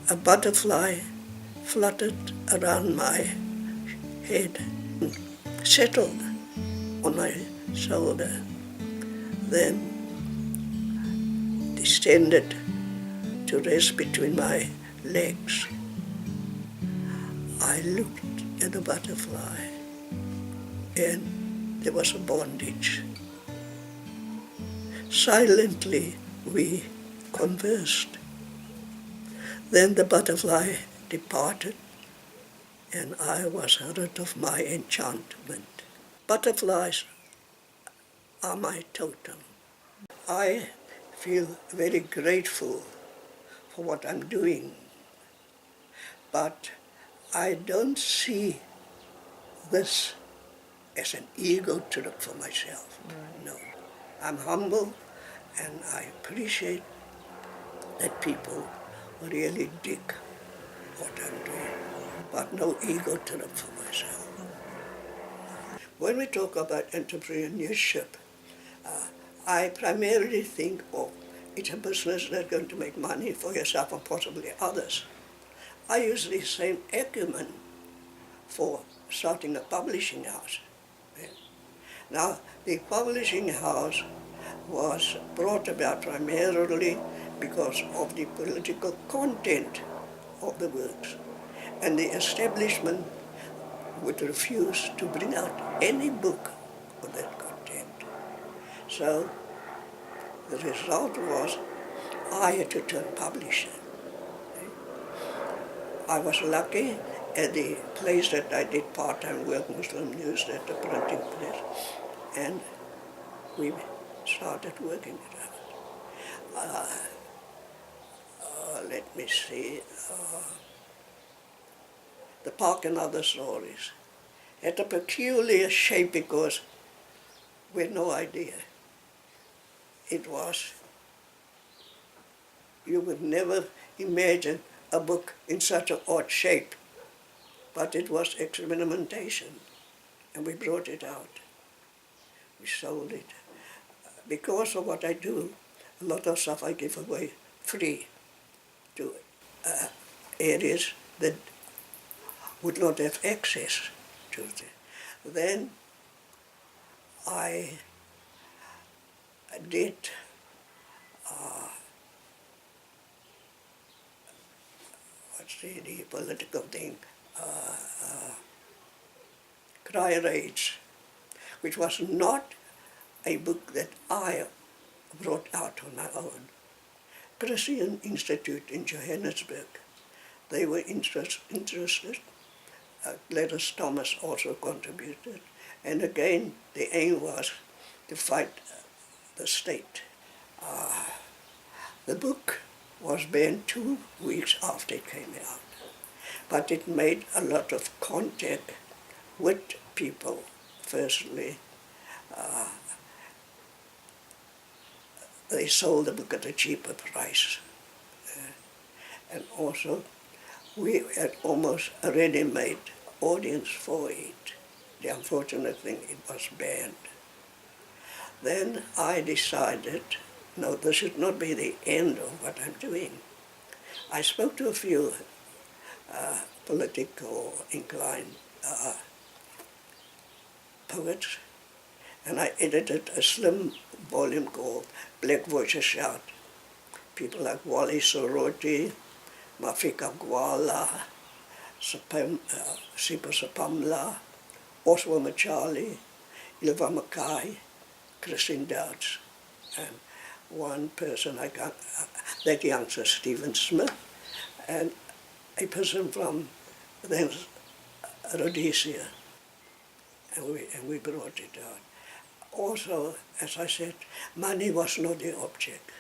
a butterfly fluttered around my head, settled on my shoulder, then descended to rest between my legs. I looked at the butterfly, and there was a bondage. Silently we conversed. Then the butterfly departed, and I was rid of my enchantment. Butterflies are my totem. I feel very grateful for what I'm doing, but I don't see this as an ego trip for myself. Right. No. I'm humble, and I appreciate that people really dig what I'm doing, but no ego trip for myself. When we talk about entrepreneurship, I primarily think of it's a business that's going to make money for yourself and possibly others. I use the same acumen for starting a publishing house. Now, the publishing house was brought about primarily because of the political content of the works, and the establishment would refuse to bring out any book of that content. So the result was I had to turn publisher. I was lucky at the place that I did part-time work, Muslim News, at the printing press, and we started working it out. Let me see, The Park and Other Stories had a peculiar shape because we had no idea. It was, you would never imagine a book in such an odd shape, but it was experimentation, and we brought it out. We sold it. Because of what I do, a lot of stuff I give away free to areas that would not have access to it. Then I did the political thing, Cry Rage, which was not a book that I brought out on my own. Christian Institute in Johannesburg, they were interested. Gladys Thomas also contributed. And again, the aim was to fight the state. The book was banned 2 weeks after it came out, but it made a lot of contact with people. Firstly, they sold the book at a cheaper price. And also, we had almost a ready-made audience for it. The unfortunate thing, it was banned. Then I decided, no, this should not be the end of what I'm doing. I spoke to a few political inclined poets, and I edited a slim volume called Black Voices Shout. People like Wally Soroti, Mafika Gwala, Sipa Sapamla, Oswald Machali, Ilva Mackay, Christine Dowds, and one person I got, that youngster, Stephen Smith, and a person from then Rhodesia, and we brought it out. Also, as I said, money was not the object.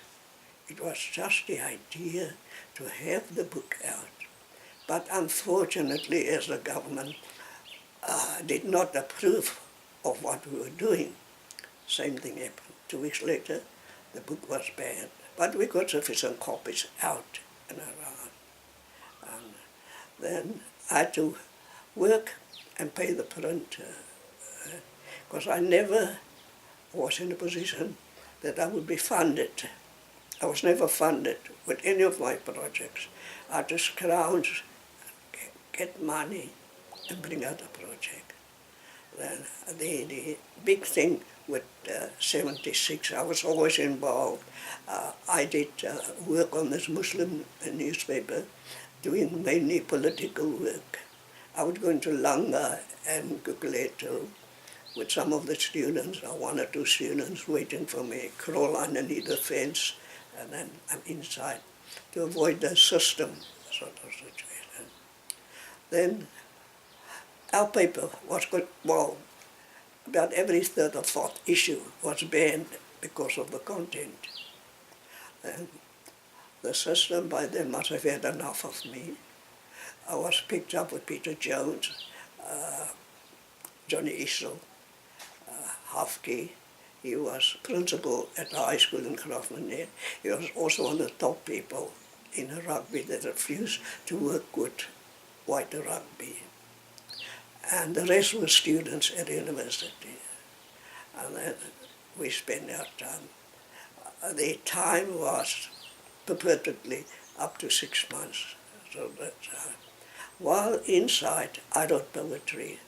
It was just the idea to have the book out. But unfortunately, as the government did not approve of what we were doing, same thing happened. 2 weeks later, the book was banned. But we got sufficient copies out and around. And then I had to work and pay the printer, because I never was in a position that I would be funded I was never funded with any of my projects. I had to scrounge, get money, and bring out a project. Then the big thing with 76, I was always involved. I did work on this Muslim newspaper, doing mainly political work. I would go into Langa and Guguleto with some of the students, or one or two students waiting for me, crawl underneath the fence, and then I'm inside to avoid the system sort of situation. Then our paper was good, well, about every third or fourth issue was banned because of the content. And the system by then must have had enough of me. I was picked up with Peter Jones, Johnny Issel, Hafke. He was principal at the high school in Grafenberg. He was also one of the top people in rugby that refused to work with white rugby. And the rest were students at the university. And then we spent our time. The time was purportedly up to 6 months. So that, while inside, I wrote poetry.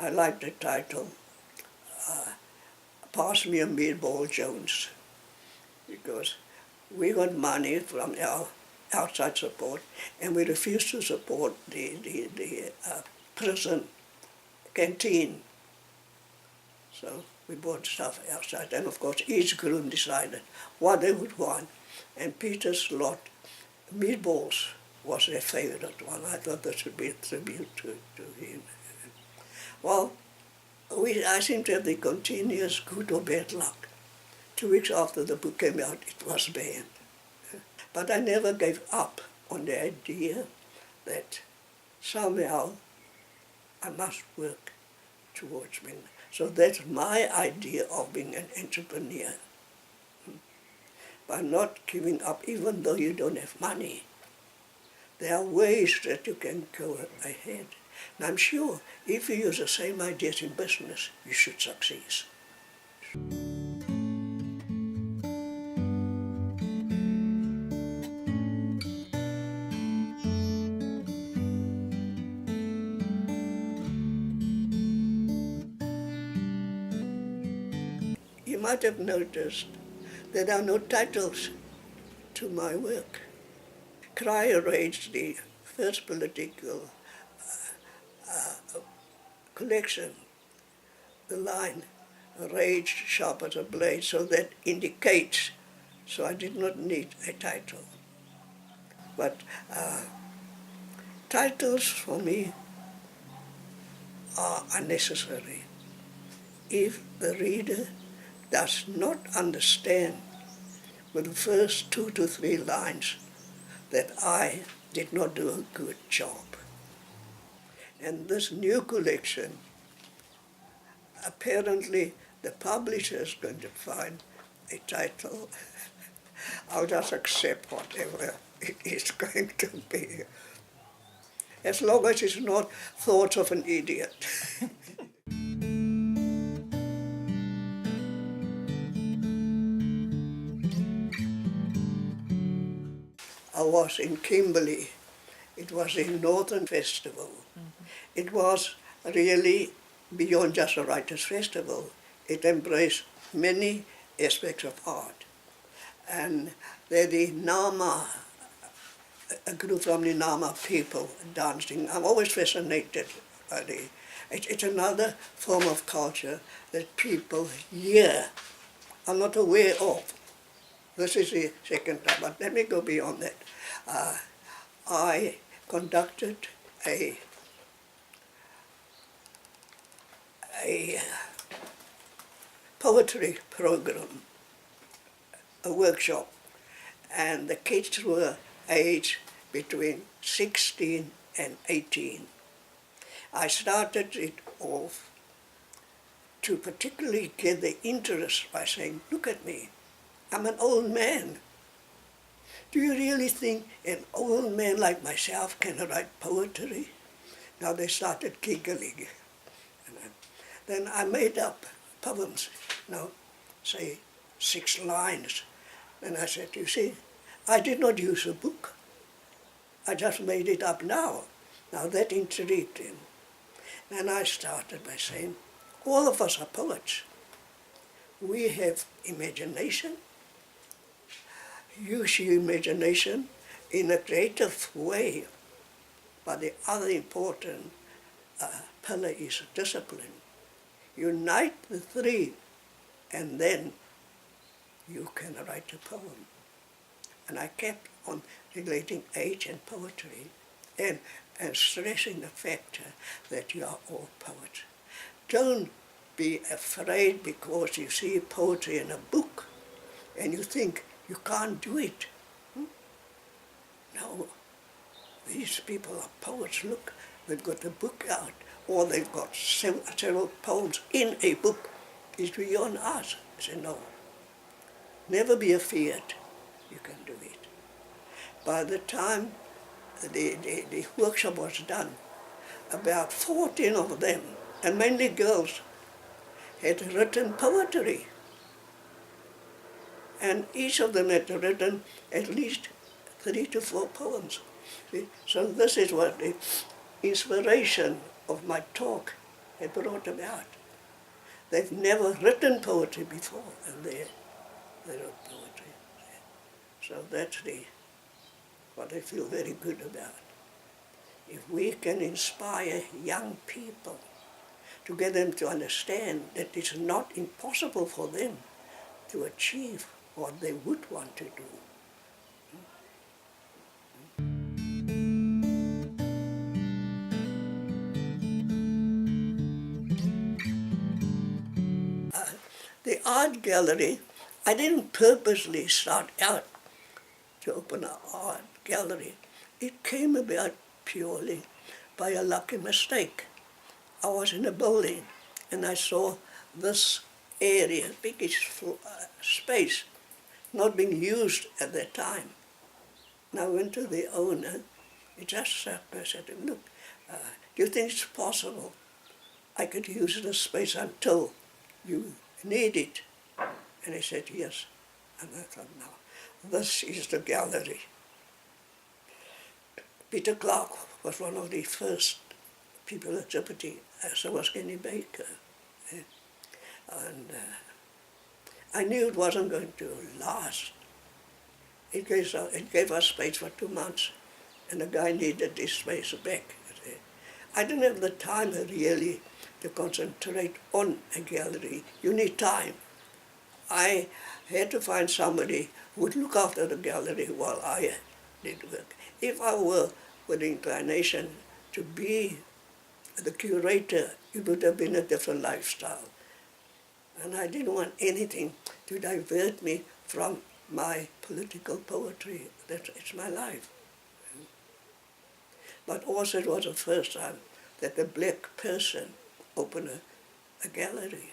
I liked the title, Pass Me a Meatball, Jones, because we got money from our outside support, and we refused to support the prison canteen. So we bought stuff outside, and of course each group decided what they would want, and Peter's lot, meatballs, was their favorite one. I thought this would be a tribute to him. Well, I seem to have the continuous good or bad luck. 2 weeks after the book came out, it was banned. But I never gave up on the idea that somehow I must work towards being. So that's my idea of being an entrepreneur. By not giving up, even though you don't have money. There are ways that you can go ahead. And I'm sure if you use the same ideas in business, you should succeed. You might have noticed that there are no titles to my work. Cry arranged the first political collection, the line, rage sharp as a blade, so that indicates, so I did not need a title. But titles for me are unnecessary. If the reader does not understand with the first 2 to 3 lines that I did not do a good job. And this new collection, apparently the publisher is going to find a title. I'll just accept whatever it is going to be. As long as it's not Thoughts of an Idiot. I was in Kimberley. It was a Northern Festival. It was really beyond just a writers' festival. It embraced many aspects of art. And there the Nama, a group from the Nama people dancing. I'm always fascinated by it's another form of culture that people here are not aware of. This is the second time, but let me go beyond that. I conducted a poetry program, a workshop, and the kids were aged between 16 and 18. I started it off to particularly get the interest by saying, look at me, I'm an old man. Do you really think an old man like myself can write poetry? Now they started giggling. Then I made up poems, say 6 lines. And I said, you see, I did not use a book. I just made it up now. Now that intrigued him. And I started by saying, all of us are poets. We have imagination. Use your imagination in a creative way. But the other important pillar is discipline. Unite the three, and then you can write a poem. And I kept on relating age and poetry and stressing the fact that you are all poets. Don't be afraid because you see poetry in a book and you think you can't do it. No, these people are poets. Look, they've got a book out, or they've got several poems in a book. It's beyond us. I said, no, never be afraid. You can do it. By the time the workshop was done, about 14 of them, and mainly girls, had written poetry. And each of them had written at least 3 to 4 poems. See? So this is what the inspiration of my talk had brought about. They've never written poetry before, and they wrote poetry. So that's what I feel very good about. If we can inspire young people to get them to understand that it's not impossible for them to achieve what they would want to do. The art gallery, I didn't purposely start out to open an art gallery. It came about purely by a lucky mistake. I was in a building and I saw this area, biggest space, not being used at that time. And I went to the owner. He just sat there and said, look, do you think it's possible I could use this space until you need it? And he said, yes. And I thought, no, this is the gallery. Peter Clark was one of the first people at Jeopardy, so was Kenny Baker. And I knew it wasn't going to last. It gave us space for 2 months, and the guy needed this space back. I didn't have the time really to concentrate on a gallery. You need time. I had to find somebody who would look after the gallery while I did work. If I were with the inclination to be the curator, it would have been a different lifestyle. And I didn't want anything to divert me from my political poetry. It's my life. But also it was the first time that a black person opened a gallery.